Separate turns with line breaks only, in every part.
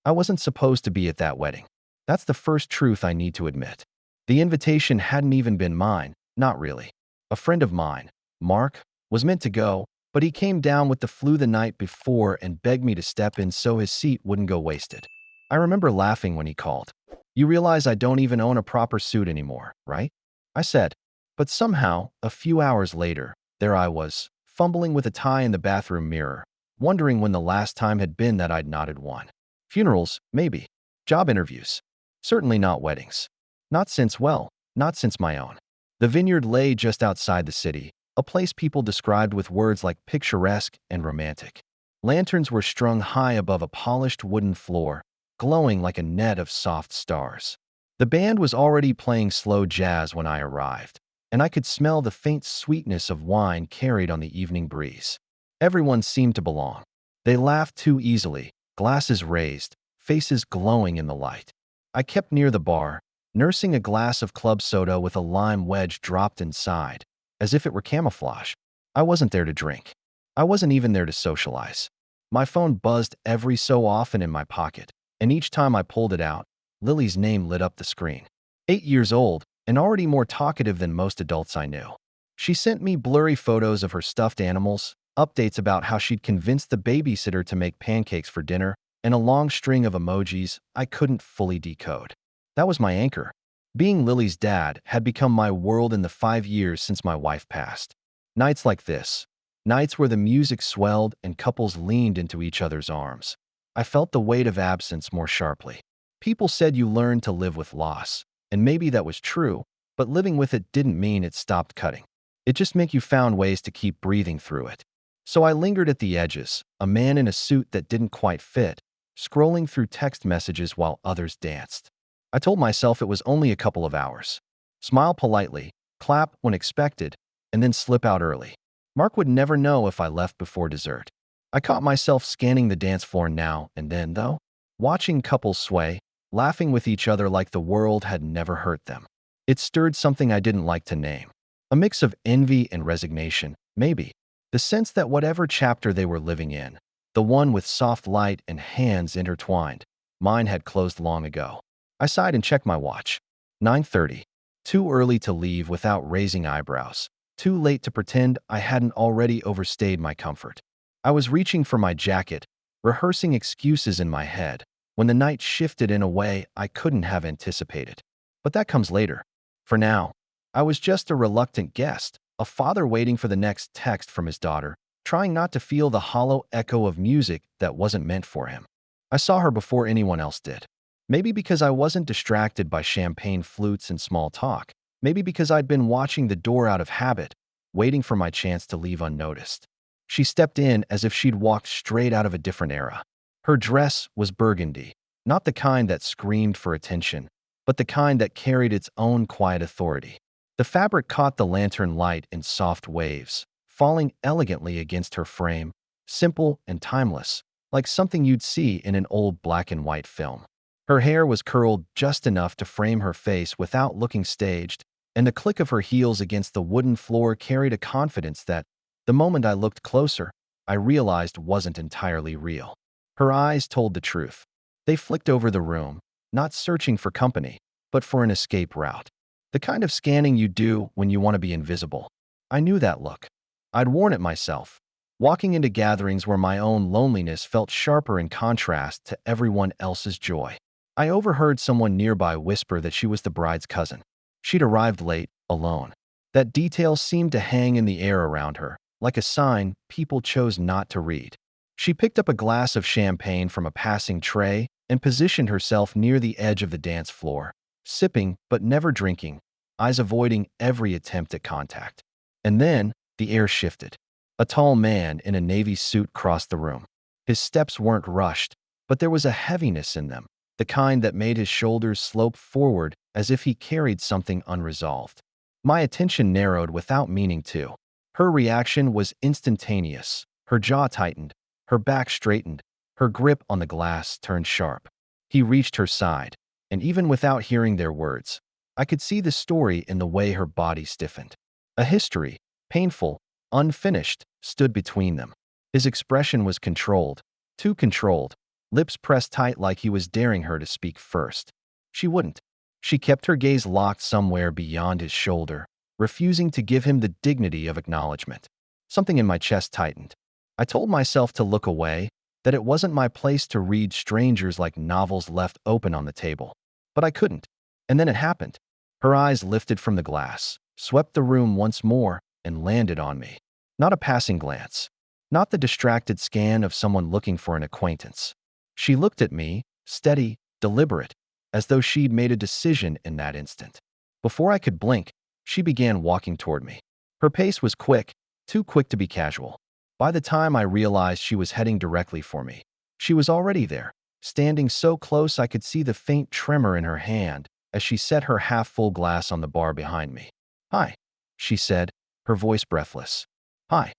I wasn't supposed to be at that wedding. That's the first truth I need to admit. The invitation hadn't even been mine, not really. A friend of mine, Mark, was meant to go, but he came down with the flu the night before and begged me to step in so his seat wouldn't go wasted. I remember laughing when he called. "You realize I don't even own a proper suit anymore, right?" I said. But somehow, a few hours later, there I was, fumbling with a tie in the bathroom mirror, wondering when the last time had been that I'd knotted one. Funerals, maybe. Job interviews. Certainly not weddings. Not since my own. The vineyard lay just outside the city, a place people described with words like picturesque and romantic. Lanterns were strung high above a polished wooden floor, glowing like a net of soft stars. The band was already playing slow jazz when I arrived, and I could smell the faint sweetness of wine carried on the evening breeze. Everyone seemed to belong. They laughed too easily, glasses raised, faces glowing in the light. I kept near the bar, nursing a glass of club soda with a lime wedge dropped inside, as if it were camouflage. I wasn't there to drink. I wasn't even there to socialize. My phone buzzed every so often in my pocket, and each time I pulled it out, Lily's name lit up the screen. 8 years old, and already more talkative than most adults I knew. She sent me blurry photos of her stuffed animals, updates about how she'd convinced the babysitter to make pancakes for dinner, and a long string of emojis I couldn't fully decode. That was my anchor. Being Lily's dad had become my world in the 5 years since my wife passed. Nights like this, nights where the music swelled and couples leaned into each other's arms, I felt the weight of absence more sharply. People said you learned to live with loss, and maybe that was true, but living with it didn't mean it stopped cutting. It just meant you found ways to keep breathing through it. So I lingered at the edges, a man in a suit that didn't quite fit, scrolling through text messages while others danced. I told myself it was only a couple of hours. Smile politely, clap when expected, and then slip out early. Mark would never know if I left before dessert. I caught myself scanning the dance floor now and then, though, watching couples sway, laughing with each other like the world had never hurt them. It stirred something I didn't like to name. A mix of envy and resignation, maybe. The sense that whatever chapter they were living in, the one with soft light and hands intertwined, mine had closed long ago. I sighed and checked my watch. 9:30. Too early to leave without raising eyebrows. Too late to pretend I hadn't already overstayed my comfort. I was reaching for my jacket, rehearsing excuses in my head, when the night shifted in a way I couldn't have anticipated. But that comes later. For now, I was just a reluctant guest, a father waiting for the next text from his daughter, trying not to feel the hollow echo of music that wasn't meant for him. I saw her before anyone else did. Maybe because I wasn't distracted by champagne flutes and small talk. Maybe because I'd been watching the door out of habit, waiting for my chance to leave unnoticed. She stepped in as if she'd walked straight out of a different era. Her dress was burgundy, not the kind that screamed for attention, but the kind that carried its own quiet authority. The fabric caught the lantern light in soft waves, falling elegantly against her frame, simple and timeless, like something you'd see in an old black and white film. Her hair was curled just enough to frame her face without looking staged, and the click of her heels against the wooden floor carried a confidence that, the moment I looked closer, I realized wasn't entirely real. Her eyes told the truth. They flicked over the room, not searching for company, but for an escape route. The kind of scanning you do when you want to be invisible. I knew that look. I'd worn it myself, walking into gatherings where my own loneliness felt sharper in contrast to everyone else's joy. I overheard someone nearby whisper that she was the bride's cousin. She'd arrived late, alone. That detail seemed to hang in the air around her, like a sign people chose not to read. She picked up a glass of champagne from a passing tray and positioned herself near the edge of the dance floor, sipping but never drinking, eyes avoiding every attempt at contact. And then, the air shifted. A tall man in a navy suit crossed the room. His steps weren't rushed, but there was a heaviness in them, the kind that made his shoulders slope forward as if he carried something unresolved. My attention narrowed without meaning to. Her reaction was instantaneous. Her jaw tightened, her back straightened, her grip on the glass turned sharp. He reached her side, and even without hearing their words, I could see the story in the way her body stiffened. A history, painful, unfinished, stood between them. His expression was controlled, too controlled, lips pressed tight like he was daring her to speak first. She wouldn't. She kept her gaze locked somewhere beyond his shoulder, refusing to give him the dignity of acknowledgement. Something in my chest tightened. I told myself to look away, that it wasn't my place to read strangers like novels left open on the table. But I couldn't. And then it happened. Her eyes lifted from the glass, swept the room once more, and landed on me. Not a passing glance. Not the distracted scan of someone looking for an acquaintance. She looked at me, steady, deliberate, as though she'd made a decision in that instant. Before I could blink, she began walking toward me. Her pace was quick, too quick to be casual. By the time I realized she was heading directly for me, she was already there, standing so close I could see the faint tremor in her hand as she set her half-full glass on the bar behind me. "Hi," she said, her voice breathless. "Hi."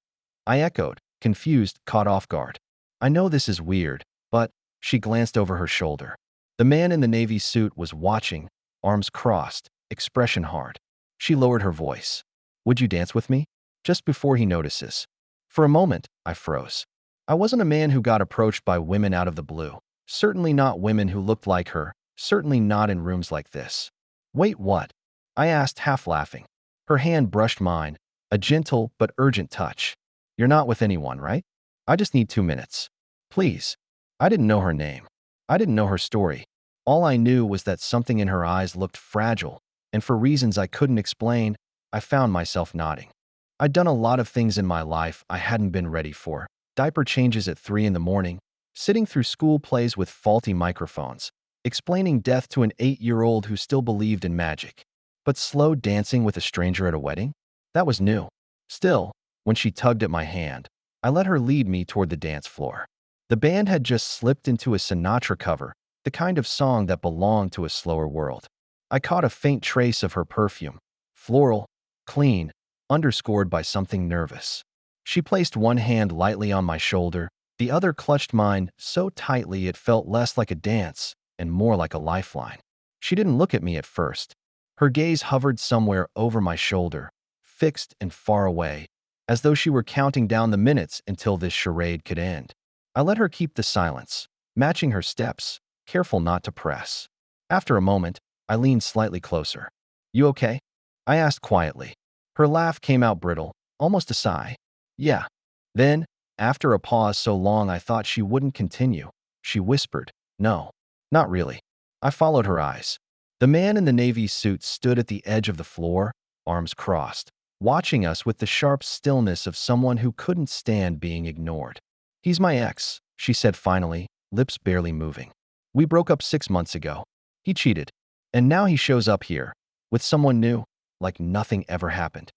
I echoed, confused, caught off guard. "I know this is weird, but—" She glanced over her shoulder. The man in the navy suit was watching, arms crossed, expression hard. She lowered her voice. "Would you dance with me?" Just before he notices. For a moment, I froze. I wasn't a man who got approached by women out of the blue. Certainly not women who looked like her. Certainly not in rooms like this. "Wait, what?" I asked, half laughing. Her hand brushed mine, a gentle but urgent touch. "You're not with anyone, right? I just need 2 minutes. Please." I didn't know her name. I didn't know her story. All I knew was that something in her eyes looked fragile, and for reasons I couldn't explain, I found myself nodding. I'd done a lot of things in my life I hadn't been ready for. Diaper changes at 3 in the morning, sitting through school plays with faulty microphones, explaining death to an 8-year-old who still believed in magic. But slow dancing with a stranger at a wedding? That was new. Still, when she tugged at my hand, I let her lead me toward the dance floor. The band had just slipped into a Sinatra cover, the kind of song that belonged to a slower world. I caught a faint trace of her perfume, floral, clean, underscored by something nervous. She placed one hand lightly on my shoulder, the other clutched mine so tightly it felt less like a dance and more like a lifeline. She didn't look at me at first. Her gaze hovered somewhere over my shoulder, fixed and far away, as though she were counting down the minutes until this charade could end. I let her keep the silence, matching her steps, careful not to press. After a moment, I leaned slightly closer. "You okay?" I asked quietly. Her laugh came out brittle, almost a sigh. "Yeah." Then, after a pause so long I thought she wouldn't continue, she whispered, "No, not really." I followed her eyes. The man in the navy suit stood at the edge of the floor, arms crossed, watching us with the sharp stillness of someone who couldn't stand being ignored. "He's my ex," she said finally, lips barely moving. "We broke up 6 months ago. He cheated. And now he shows up here, with someone new, like nothing ever happened."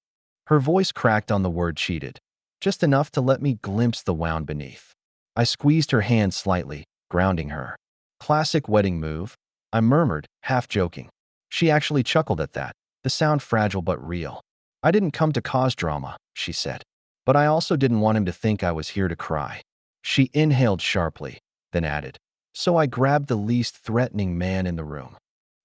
Her voice cracked on the word cheated, just enough to let me glimpse the wound beneath. I squeezed her hand slightly, grounding her. "Classic wedding move," I murmured, half joking. She actually chuckled at that, the sound fragile but real. "I didn't come to cause drama," she said. "But I also didn't want him to think I was here to cry." She inhaled sharply, then added, "So I grabbed the least threatening man in the room."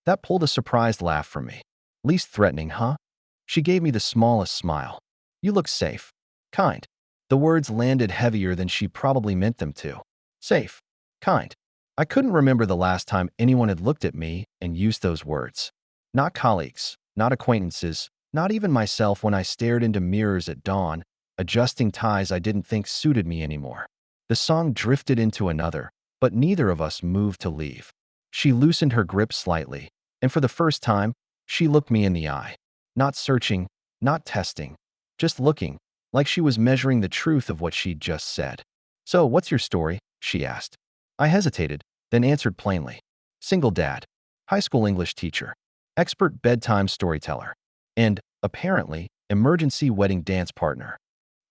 That pulled a surprised laugh from me. "Least threatening, huh?" She gave me the smallest smile. "You look safe. Kind." The words landed heavier than she probably meant them to. Safe. Kind. I couldn't remember the last time anyone had looked at me and used those words. Not colleagues, not acquaintances, not even myself when I stared into mirrors at dawn, adjusting ties I didn't think suited me anymore. The song drifted into another, but neither of us moved to leave. She loosened her grip slightly, and for the first time, she looked me in the eye. Not searching, not testing, just looking, like she was measuring the truth of what she'd just said. "So, what's your story?" she asked. I hesitated, then answered plainly. "Single dad, high school English teacher, expert bedtime storyteller, and, apparently, emergency wedding dance partner."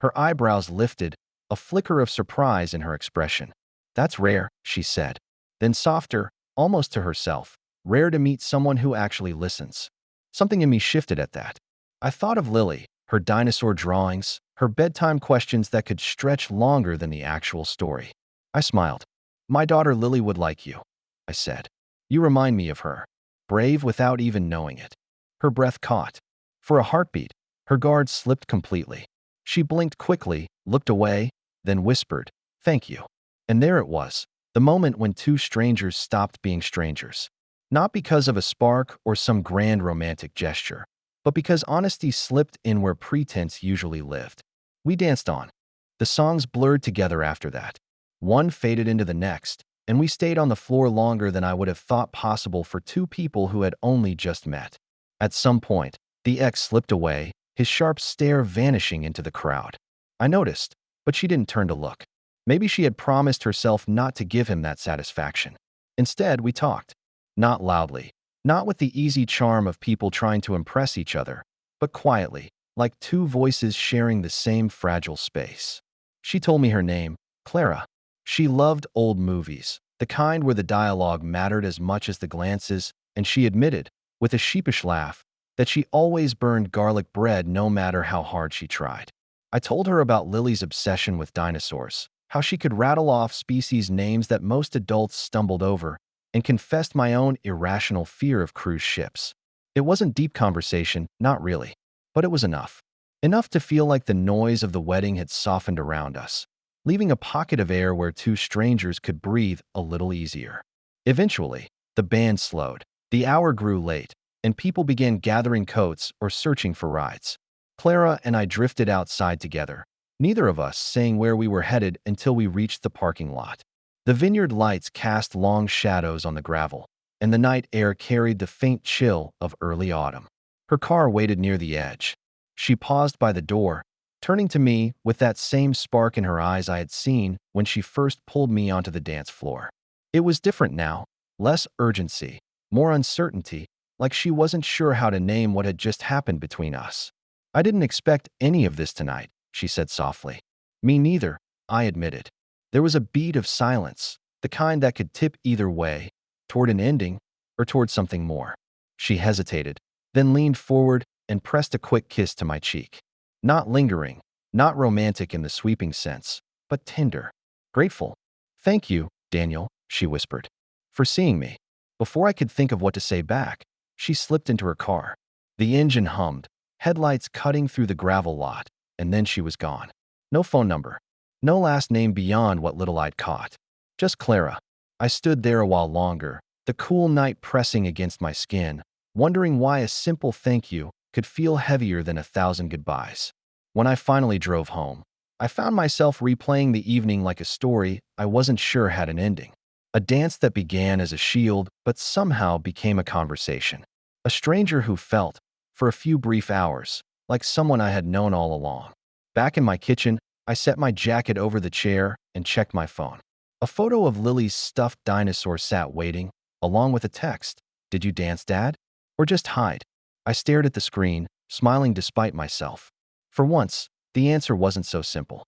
Her eyebrows lifted, a flicker of surprise in her expression. "That's rare," she said. Then softer, almost to herself, "Rare to meet someone who actually listens." Something in me shifted at that. I thought of Lily, her dinosaur drawings, her bedtime questions that could stretch longer than the actual story. I smiled. "My daughter Lily would like you," I said. "You remind me of her. Brave without even knowing it." Her breath caught. For a heartbeat, her guard slipped completely. She blinked quickly, looked away, then whispered, "Thank you." And there it was, The moment when two strangers stopped being strangers. Not because of a spark or some grand romantic gesture, but because honesty slipped in where pretense usually lived. We danced on. The songs blurred together after that. One faded into the next, and we stayed on the floor longer than I would have thought possible for two people who had only just met. At some point, the ex slipped away, his sharp stare vanishing into the crowd. I noticed, but she didn't turn to look. Maybe she had promised herself not to give him that satisfaction. Instead, we talked. Not loudly, not with the easy charm of people trying to impress each other, but quietly, like two voices sharing the same fragile space. She told me her name, Clara. She loved old movies, the kind where the dialogue mattered as much as the glances, and she admitted, with a sheepish laugh, that she always burned garlic bread no matter how hard she tried. I told her about Lily's obsession with dinosaurs, how she could rattle off species names that most adults stumbled over, and confessed my own irrational fear of cruise ships. It wasn't deep conversation, not really, but it was enough. Enough to feel like the noise of the wedding had softened around us, leaving a pocket of air where two strangers could breathe a little easier. Eventually, the band slowed, the hour grew late, and people began gathering coats or searching for rides. Clara and I drifted outside together, neither of us saying where we were headed until we reached the parking lot. The vineyard lights cast long shadows on the gravel, and the night air carried the faint chill of early autumn. Her car waited near the edge. She paused by the door, turning to me with that same spark in her eyes I had seen when she first pulled me onto the dance floor. It was different now, less urgency, more uncertainty, like she wasn't sure how to name what had just happened between us. "I didn't expect any of this tonight," she said softly. "Me neither," I admitted. There was a beat of silence, the kind that could tip either way, toward an ending or toward something more. She hesitated, then leaned forward and pressed a quick kiss to my cheek. Not lingering, not romantic in the sweeping sense, but tender, grateful. "Thank you, Daniel," she whispered, "for seeing me." Before I could think of what to say back, she slipped into her car. The engine hummed, headlights cutting through the gravel lot, and then she was gone. No phone number. No last name beyond what little I'd caught. Just Clara. I stood there a while longer, the cool night pressing against my skin, wondering why a simple thank you could feel heavier than 1,000 goodbyes. When I finally drove home, I found myself replaying the evening like a story I wasn't sure had an ending. A dance that began as a shield but somehow became a conversation. A stranger who felt, for a few brief hours, like someone I had known all along. Back in my kitchen, I set my jacket over the chair and checked my phone. A photo of Lily's stuffed dinosaur sat waiting, along with a text. "Did you dance, Dad? Or just hide?" I stared at the screen, smiling despite myself. For once, the answer wasn't so simple.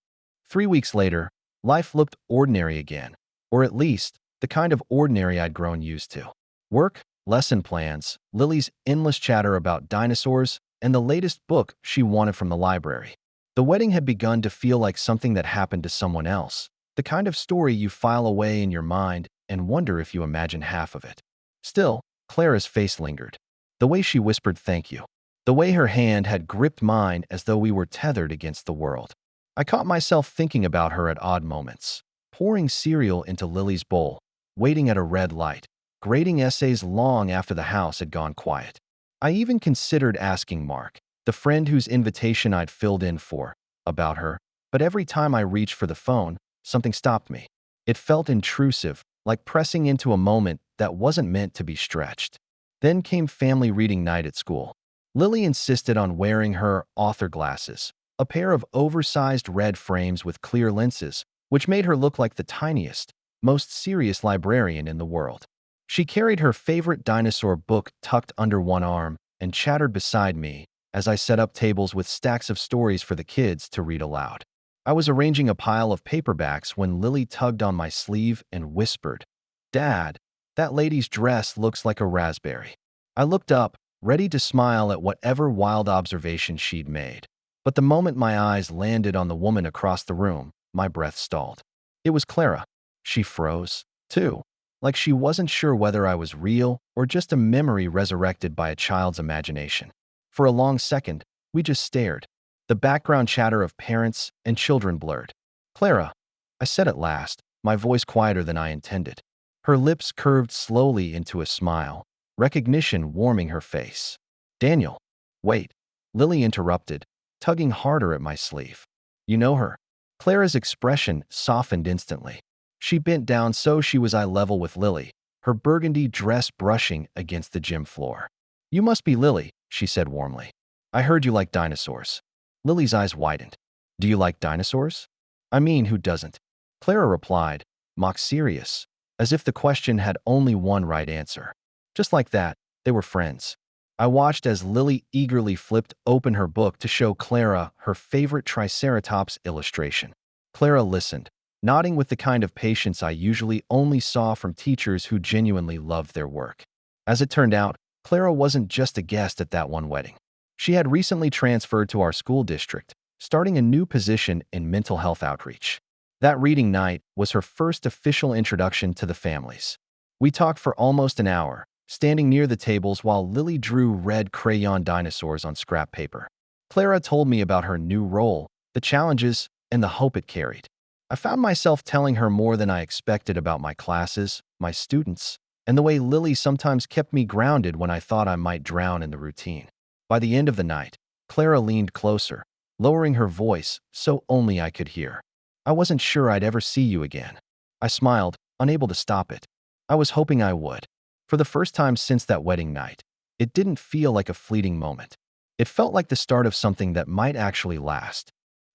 3 weeks later, life looked ordinary again, or at least, the kind of ordinary I'd grown used to. Work, lesson plans, Lily's endless chatter about dinosaurs, and the latest book she wanted from the library. The wedding had begun to feel like something that happened to someone else, the kind of story you file away in your mind and wonder if you imagine half of it. Still, Clara's face lingered. The way she whispered thank you. The way her hand had gripped mine as though we were tethered against the world. I caught myself thinking about her at odd moments, pouring cereal into Lily's bowl, waiting at a red light, grading essays long after the house had gone quiet. I even considered asking Mark, the friend whose invitation I'd filled in for, about her, but every time I reached for the phone, something stopped me. It felt intrusive, like pressing into a moment that wasn't meant to be stretched. Then came family reading night at school. Lily insisted on wearing her author glasses, a pair of oversized red frames with clear lenses, which made her look like the tiniest, most serious librarian in the world. She carried her favorite dinosaur book tucked under one arm and chattered beside me as I set up tables with stacks of stories for the kids to read aloud. I was arranging a pile of paperbacks when Lily tugged on my sleeve and whispered, "Dad, that lady's dress looks like a raspberry." I looked up, ready to smile at whatever wild observation she'd made. But the moment my eyes landed on the woman across the room, my breath stalled. It was Clara. She froze, too, like she wasn't sure whether I was real or just a memory resurrected by a child's imagination. For a long second, we just stared. The background chatter of parents and children blurred. "Clara," I said at last, my voice quieter than I intended. Her lips curved slowly into a smile, recognition warming her face. Daniel. Wait. Lily interrupted, tugging harder at my sleeve. You know her? Clara's expression softened instantly. She bent down so she was eye level with Lily, her burgundy dress brushing against the gym floor. You must be Lily, she said warmly. I heard you like dinosaurs. Lily's eyes widened. Do you like dinosaurs? I mean, who doesn't? Clara replied, mock serious, as if the question had only one right answer. Just like that, they were friends. I watched as Lily eagerly flipped open her book to show Clara her favorite Triceratops illustration. Clara listened, nodding with the kind of patience I usually only saw from teachers who genuinely loved their work. As it turned out, Clara wasn't just a guest at that one wedding. She had recently transferred to our school district, starting a new position in mental health outreach. That reading night was her first official introduction to the families. We talked for almost an hour, standing near the tables while Lily drew red crayon dinosaurs on scrap paper. Clara told me about her new role, the challenges, and the hope it carried. I found myself telling her more than I expected about my classes, my students, and the way Lily sometimes kept me grounded when I thought I might drown in the routine. By the end of the night, Clara leaned closer, lowering her voice so only I could hear. I wasn't sure I'd ever see you again. I smiled, unable to stop it. I was hoping I would. For the first time since that wedding night, it didn't feel like a fleeting moment. It felt like the start of something that might actually last.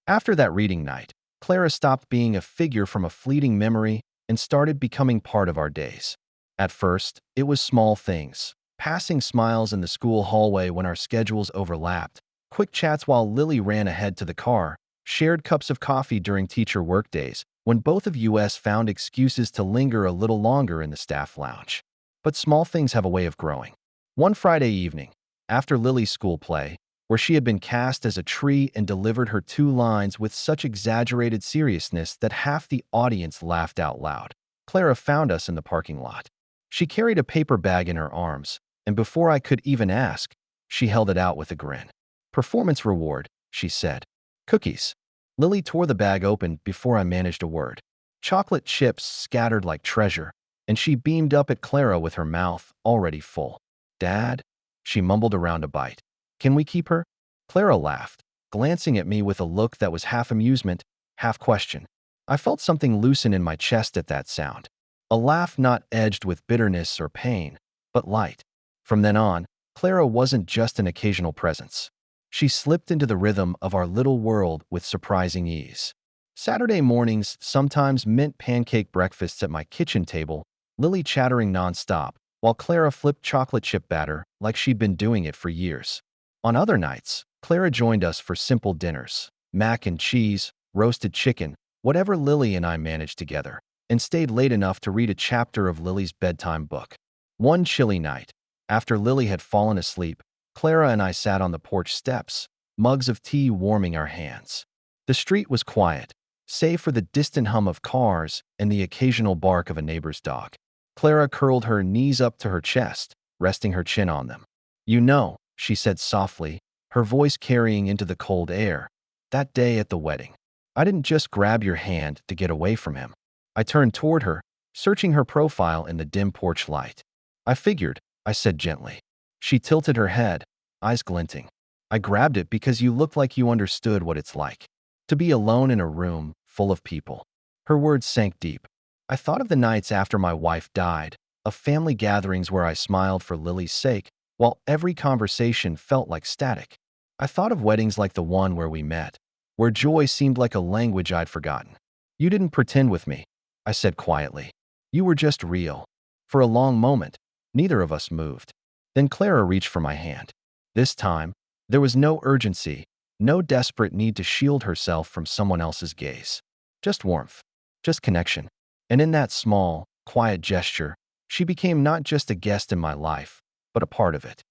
After that reading night, Clara stopped being a figure from a fleeting memory and started becoming part of our days. At first, it was small things, passing smiles in the school hallway when our schedules overlapped, quick chats while Lily ran ahead to the car, shared cups of coffee during teacher workdays when both of us found excuses to linger a little longer in the staff lounge. But small things have a way of growing. One Friday evening, after Lily's school play, where she had been cast as a tree and delivered her 2 lines with such exaggerated seriousness that half the audience laughed out loud, Clara found us in the parking lot. She carried a paper bag in her arms, and before I could even ask, she held it out with a grin. Performance reward, she said. Cookies. Lily tore the bag open before I managed a word. Chocolate chips scattered like treasure, and she beamed up at Clara with her mouth already full. Dad? She mumbled around a bite. Can we keep her? Clara laughed, glancing at me with a look that was half amusement, half question. I felt something loosen in my chest at that sound. A laugh not edged with bitterness or pain, but light. From then on, Clara wasn't just an occasional presence. She slipped into the rhythm of our little world with surprising ease. Saturday mornings sometimes meant pancake breakfasts at my kitchen table, Lily chattering nonstop, while Clara flipped chocolate chip batter like she'd been doing it for years. On other nights, Clara joined us for simple dinners, mac and cheese, roasted chicken, whatever Lily and I managed together, and stayed late enough to read a chapter of Lily's bedtime book. One chilly night, after Lily had fallen asleep, Clara and I sat on the porch steps, mugs of tea warming our hands. The street was quiet, save for the distant hum of cars and the occasional bark of a neighbor's dog. Clara curled her knees up to her chest, resting her chin on them. You know, she said softly, her voice carrying into the cold air, that day at the wedding, I didn't just grab your hand to get away from him. I turned toward her, searching her profile in the dim porch light. I figured, I said gently. She tilted her head, eyes glinting. I grabbed it because you looked like you understood what it's like to be alone in a room full of people. Her words sank deep. I thought of the nights after my wife died, of family gatherings where I smiled for Lily's sake, while every conversation felt like static. I thought of weddings like the one where we met, where joy seemed like a language I'd forgotten. You didn't pretend with me, I said quietly. You were just real. For a long moment, neither of us moved. Then Clara reached for my hand. This time, there was no urgency, no desperate need to shield herself from someone else's gaze. Just warmth, just connection. And in that small, quiet gesture, she became not just a guest in my life, but a part of it.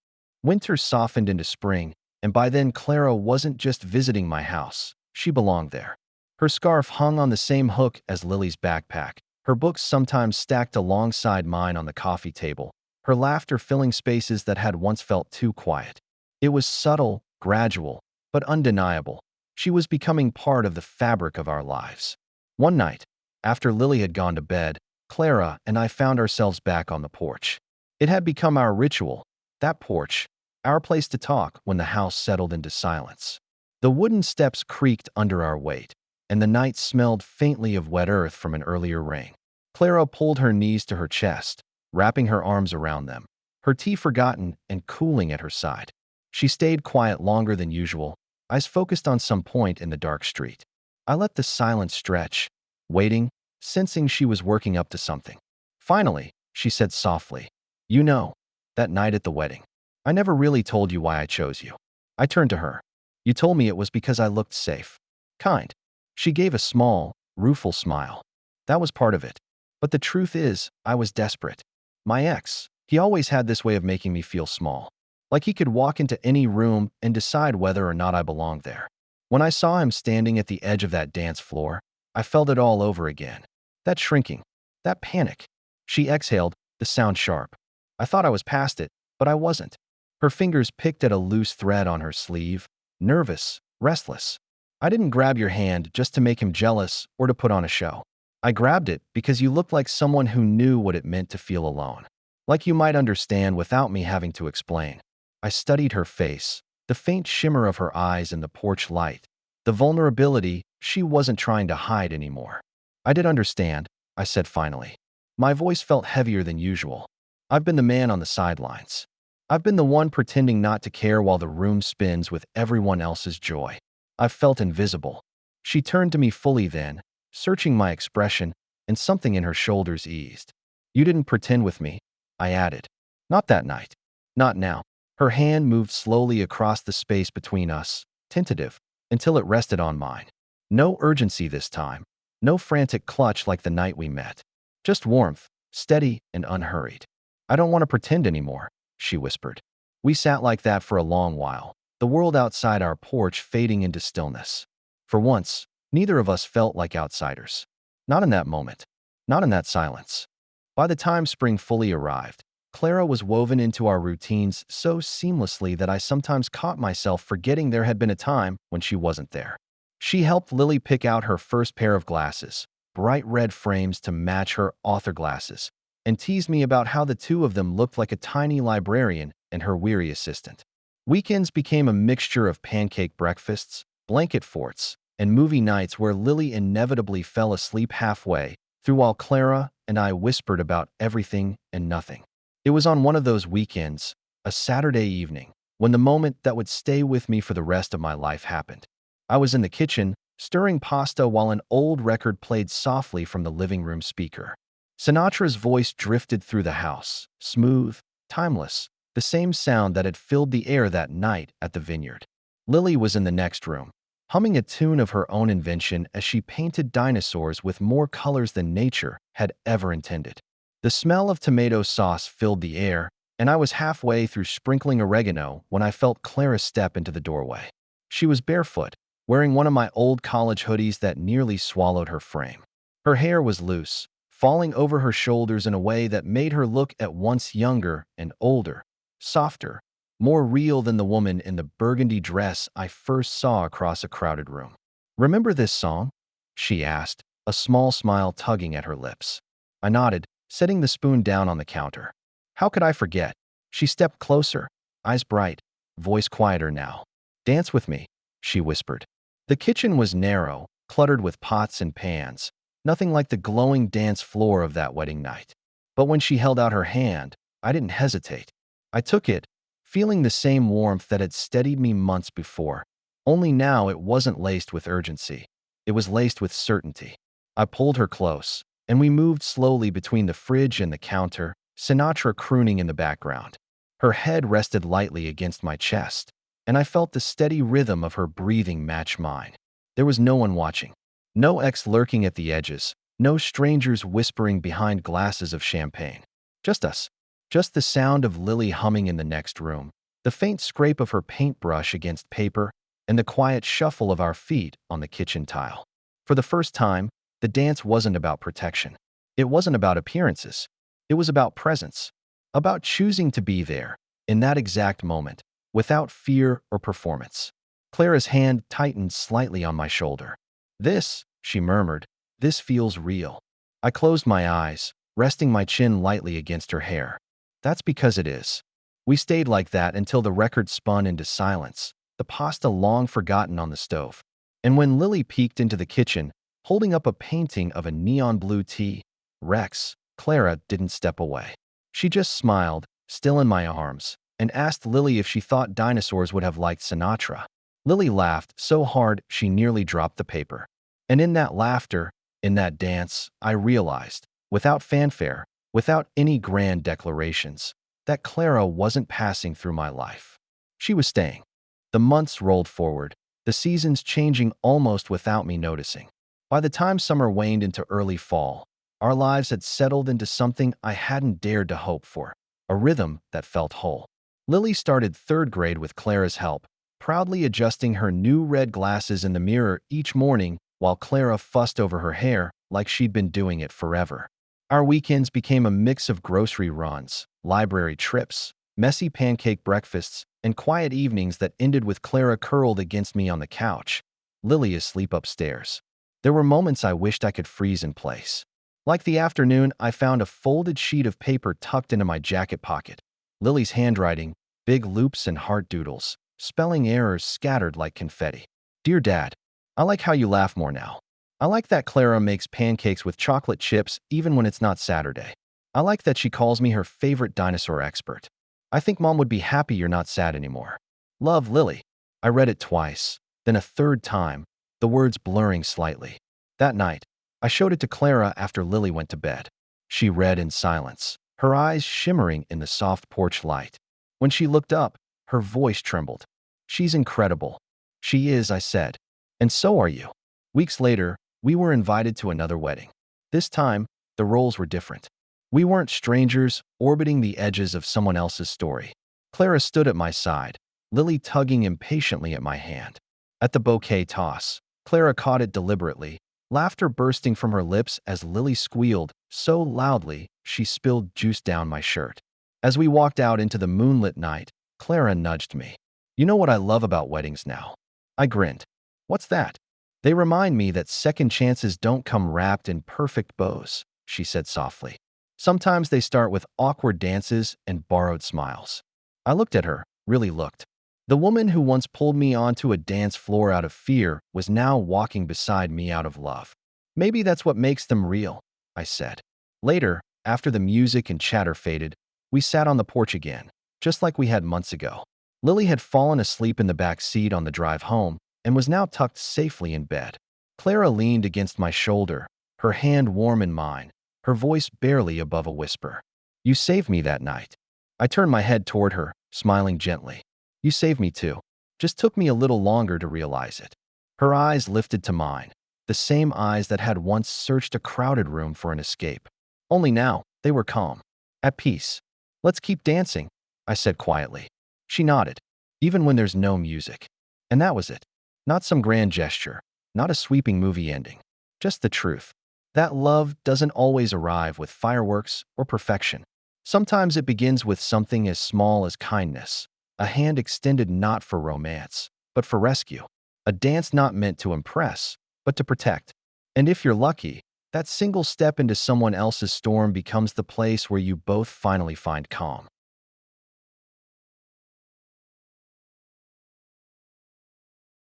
Winter softened into spring, and by then Clara wasn't just visiting my house, she belonged there. Her scarf hung on the same hook as Lily's backpack, her books sometimes stacked alongside mine on the coffee table, her laughter filling spaces that had once felt too quiet. It was subtle, gradual, but undeniable. She was becoming part of the fabric of our lives. One night, After Lily had gone to bed, Clara and I found ourselves back on the porch. It had become our ritual, that porch, our place to talk when the house settled into silence. The wooden steps creaked under our weight, and the night smelled faintly of wet earth from an earlier rain. Clara pulled her knees to her chest, wrapping her arms around them, her tea forgotten and cooling at her side. She stayed quiet longer than usual, eyes focused on some point in the dark street. I let the silence stretch, waiting, sensing she was working up to something. Finally, she said softly, "You know, that night at the wedding, I never really told you why I chose you." I turned to her. "You told me it was because I looked safe. Kind." She gave a small, rueful smile. "That was part of it. But the truth is, I was desperate. My ex, he always had this way of making me feel small. Like he could walk into any room and decide whether or not I belonged there. When I saw him standing at the edge of that dance floor, I felt it all over again. That shrinking, that panic." She exhaled, the sound sharp. I thought I was past it, but I wasn't. Her fingers picked at a loose thread on her sleeve, nervous, restless. "I didn't grab your hand just to make him jealous or to put on a show. I grabbed it because you looked like someone who knew what it meant to feel alone. Like you might understand without me having to explain." I studied her face, the faint shimmer of her eyes in the porch light, the vulnerability she wasn't trying to hide anymore. "I did understand," I said finally. My voice felt heavier than usual. "I've been the man on the sidelines. I've been the one pretending not to care while the room spins with everyone else's joy. I've felt invisible." She turned to me fully then, searching my expression, and something in her shoulders eased. "You didn't pretend with me," I added. "Not that night. Not now." Her hand moved slowly across the space between us, tentative, until it rested on mine. No urgency this time, no frantic clutch like the night we met. Just warmth, steady and unhurried. "I don't want to pretend anymore," she whispered. We sat like that for a long while, the world outside our porch fading into stillness. For once, neither of us felt like outsiders. Not in that moment. Not in that silence. By the time spring fully arrived, Clara was woven into our routines so seamlessly that I sometimes caught myself forgetting there had been a time when she wasn't there. She helped Lily pick out her first pair of glasses, bright red frames to match her author glasses, and teased me about how the two of them looked like a tiny librarian and her weary assistant. Weekends became a mixture of pancake breakfasts, blanket forts, and movie nights where Lily inevitably fell asleep halfway through while Clara and I whispered about everything and nothing. It was on one of those weekends, a Saturday evening, when the moment that would stay with me for the rest of my life happened. I was in the kitchen, stirring pasta while an old record played softly from the living room speaker. Sinatra's voice drifted through the house, smooth, timeless, the same sound that had filled the air that night at the vineyard. Lily was in the next room, humming a tune of her own invention as she painted dinosaurs with more colors than nature had ever intended. The smell of tomato sauce filled the air, and I was halfway through sprinkling oregano when I felt Clara step into the doorway. She was barefoot, wearing one of my old college hoodies that nearly swallowed her frame. Her hair was loose, falling over her shoulders in a way that made her look at once younger and older, softer, more real than the woman in the burgundy dress I first saw across a crowded room. "Remember this song?" she asked, a small smile tugging at her lips. I nodded, setting the spoon down on the counter. "How could I forget?" She stepped closer, eyes bright, voice quieter now. "Dance with me," she whispered. The kitchen was narrow, cluttered with pots and pans, nothing like the glowing dance floor of that wedding night. But when she held out her hand, I didn't hesitate. I took it, feeling the same warmth that had steadied me months before. Only now it wasn't laced with urgency. It was laced with certainty. I pulled her close, and we moved slowly between the fridge and the counter, Sinatra crooning in the background. Her head rested lightly against my chest, and I felt the steady rhythm of her breathing match mine. There was no one watching. No ex lurking at the edges, no strangers whispering behind glasses of champagne. Just us. Just the sound of Lily humming in the next room, the faint scrape of her paintbrush against paper, and the quiet shuffle of our feet on the kitchen tile. For the first time, the dance wasn't about protection. It wasn't about appearances. It was about presence. About choosing to be there, in that exact moment, without fear or performance. Clara's hand tightened slightly on my shoulder. "This," she murmured, This feels real. I closed my eyes, resting my chin lightly against her hair. That's because it is. We stayed like that until the record spun into silence, the pasta long forgotten on the stove. And when Lily peeked into the kitchen, holding up a painting of a neon blue T-Rex, Clara didn't step away. She just smiled, still in my arms, and asked Lily if she thought dinosaurs would have liked Sinatra. Lily laughed so hard she nearly dropped the paper. And in that laughter, in that dance, I realized, without fanfare, without any grand declarations, that Clara wasn't passing through my life. She was staying. The months rolled forward, the seasons changing almost without me noticing. By the time summer waned into early fall, our lives had settled into something I hadn't dared to hope for, a rhythm that felt whole. Lily started third grade with Clara's help, proudly adjusting her new red glasses in the mirror each morning while Clara fussed over her hair like she'd been doing it forever. Our weekends became a mix of grocery runs, library trips, messy pancake breakfasts, and quiet evenings that ended with Clara curled against me on the couch, Lily asleep upstairs. There were moments I wished I could freeze in place. Like the afternoon I found a folded sheet of paper tucked into my jacket pocket. Lily's handwriting, big loops and heart doodles, spelling errors scattered like confetti. Dear Dad, I like how you laugh more now. I like that Clara makes pancakes with chocolate chips even when it's not Saturday. I like that she calls me her favorite dinosaur expert. I think Mom would be happy you're not sad anymore. Love, Lily. I read it twice, then a third time, the words blurring slightly. That night, I showed it to Clara after Lily went to bed. She read in silence, her eyes shimmering in the soft porch light. When she looked up, her voice trembled. She's incredible. She is, I said. And so are you. Weeks later, we were invited to another wedding. This time, the roles were different. We weren't strangers orbiting the edges of someone else's story. Clara stood at my side, Lily tugging impatiently at my hand. At the bouquet toss, Clara caught it deliberately, laughter bursting from her lips as Lily squealed so loudly she spilled juice down my shirt. As we walked out into the moonlit night, Clara nudged me. You know what I love about weddings now? I grinned. What's that? They remind me that second chances don't come wrapped in perfect bows, she said softly. Sometimes they start with awkward dances and borrowed smiles. I looked at her, really looked. The woman who once pulled me onto a dance floor out of fear was now walking beside me out of love. Maybe that's what makes them real, I said. Later, after the music and chatter faded, we sat on the porch again, just like we had months ago. Lily had fallen asleep in the back seat on the drive home and was now tucked safely in bed. Clara leaned against my shoulder, her hand warm in mine, her voice barely above a whisper. You saved me that night. I turned my head toward her, smiling gently. You saved me too. Just took me a little longer to realize it. Her eyes lifted to mine, the same eyes that had once searched a crowded room for an escape. Only now, they were calm, at peace. Let's keep dancing, I said quietly. She nodded, even when there's no music. And that was it. Not some grand gesture, not a sweeping movie ending. Just the truth. That love doesn't always arrive with fireworks or perfection. Sometimes it begins with something as small as kindness, a hand extended not for romance, but for rescue, a dance not meant to impress, but to protect. And if you're lucky, that single step into someone else's storm becomes the place where you both finally find calm.